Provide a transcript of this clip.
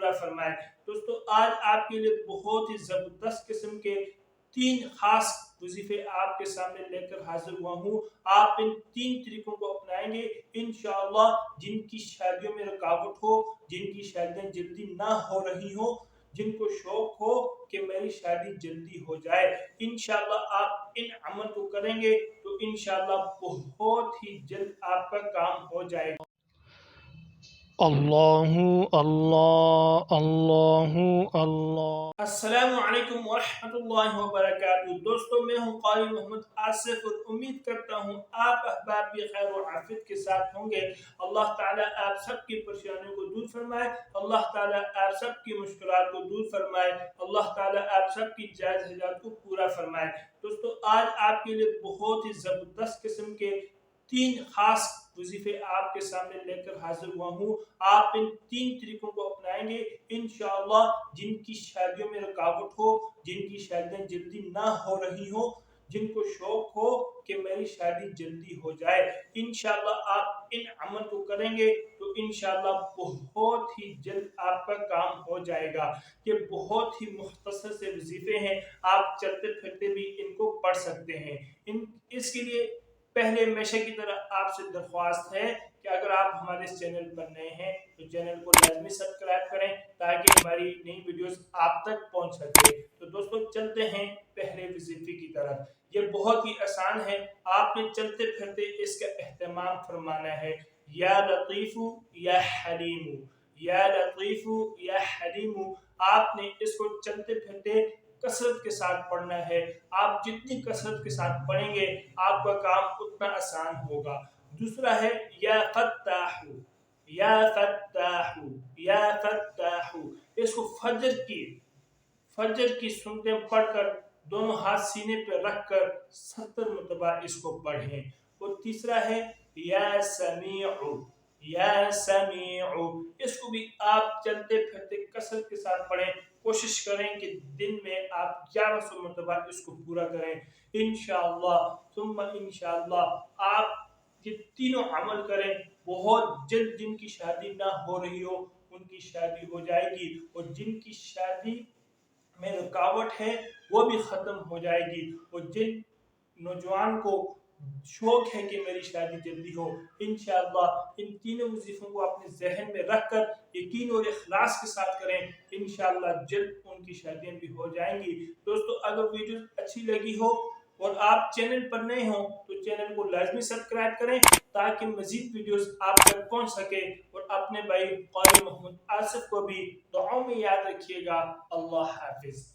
پورا فرمائے۔ دوستو آج آپ کے لیے بہت ہی زبردست قسم کے 3 خاص وظیفے آپ کے سامنے لے کر حاضر ہوا ہوں۔ آپ ان 3 طریقوں کو اپنائیں گے انشاءاللہ، جن کی شادیوں میں رکاوٹ ہو، جن کی شادیاں جلدی نہ ہو رہی ہوں، جن کو شوق ہو کہ میری شادی جلدی ہو جائے، انشاءاللہ آپ ان عمل کو کریں گے تو انشاءاللہ بہت ہی جلد آپ کا کام ہو جائے گا۔ اللہ اللہ اللہ اللہ۔ السلام علیکم ورحمۃ اللہ وبرکاتہ۔ دوستو میں ہوں قاری محمد آصف اور امید کرتا ہوں آپ احباب بھی خیر و عافیت کے ساتھ ہوں گے۔ اللہ تعالیٰ آپ سب کی پریشانیوں کو دور فرمائے، اللہ تعالیٰ آپ سب کی مشکلات کو دور فرمائے، اللہ تعالیٰ آپ سب کی جائز حاجات کو پورا فرمائے۔ دوستو آج آپ کے لیے بہت ہی زبردست قسم کے 3 خاص وظیفے آپ کے سامنے لے کر حاضر ہوا ہوں۔ آپ ان 3 طریقوں کو اپنائیں گے انشاءاللہ، جن کی شادیوں میں رکاوٹ ہو، جن کی شادیاں جلدی نہ ہو رہی ہوں، جن کو شوق ہو کہ میری شادی جلدی ہو جائے، انشاءاللہ آپ ان عمل کو کریں گے تو انشاءاللہ بہت ہی جلد آپ کا کام ہو جائے گا۔ یہ بہت ہی مختصر سے وظیفے ہیں، آپ چلتے پھرتے بھی ان کو پڑھ سکتے ہیں۔ اس کے لیے پہلے ہمیشہ کی طرح آپ سے درخواست ہے کہ اگر آپ ہمارے اس چینل پر نئے ہیں تو چینل کو لازمی سبسکرائب کریں تاکہ ہماری نئی ویڈیوز آپ تک پہنچ سکے۔ تو دوستو چلتے ہیں پہلے وظیفے کی طرف۔ یہ بہت ہی آسان ہے، آپ نے چلتے پھرتے اس کا اہتمام فرمانا ہے۔ یا لطیف یا حلیم، یا لطیف یا حلیم، آپ نے اس کو چلتے پھرتے کثرت کے ساتھ پڑھنا ہے۔ آپ جتنی کثرت کے ساتھ پڑھیں گے آپ کا کام اتنا آسان ہوگا۔ دوسرا ہے یا فتاح، یا فتاح، یا فتاح، اس کو فجر کی سنتیں پڑھ کر دونوں ہاتھ سینے پہ رکھ کر 70 مرتبہ اس کو پڑھیں۔ اور تیسرا ہے یا سمیع، یا سمیع، اس کو بھی آپ چلتے پھرتے کثرت کے ساتھ پڑھیں۔ کوشش کریں کہ دن میں آپ 1100 مرتبہ اس کو پورا کریں انشاءاللہ ثم انشاءاللہ۔ آپ یہ تینوں عمل کریں، بہت جلد جن کی شادی نہ ہو رہی ہو ان کی شادی ہو جائے گی، اور جن کی شادی میں رکاوٹ ہے وہ بھی ختم ہو جائے گی، اور جن نوجوان کو شوق ہے کہ میری شادی جلدی ہو، انشاءاللہ ان تینوں وظیفوں کو اپنے ذہن میں رکھ کر یقین اور اخلاص کے ساتھ کریں، انشاءاللہ جلد ان کی شادیاں بھی ہو جائیں گی۔ دوستو اگر ویڈیو اچھی لگی ہو اور آپ چینل پر نئے ہوں تو چینل کو لازمی سبسکرائب کریں تاکہ مزید ویڈیوز آپ تک پہنچ سکے، اور اپنے بھائی قاری محمد آصف کو بھی دعاؤں میں یاد رکھیے گا۔ اللہ حافظ۔